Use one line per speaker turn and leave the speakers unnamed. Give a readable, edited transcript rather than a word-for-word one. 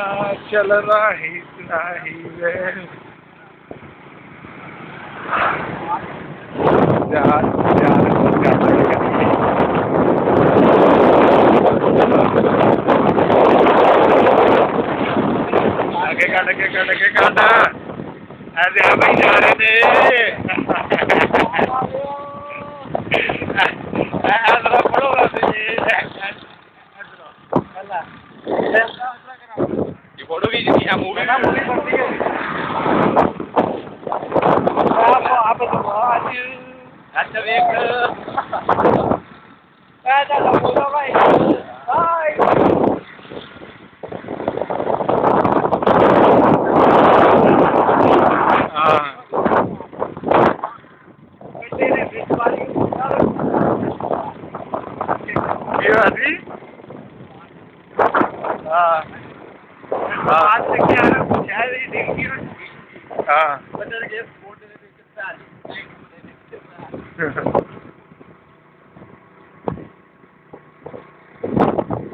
चल रही वे यार यार आगे काटा ऐसे हम ही जा रहे थे ऐसा पड़ोगा ये फोटो भी मूवी ना मूवी बनती है आप आज अच्छा देख ऐसा बोलो भाई हाय हां तेरे बीच वाली ये वाली हां आज तक क्या है शायद ये देखी हां बता के फोटो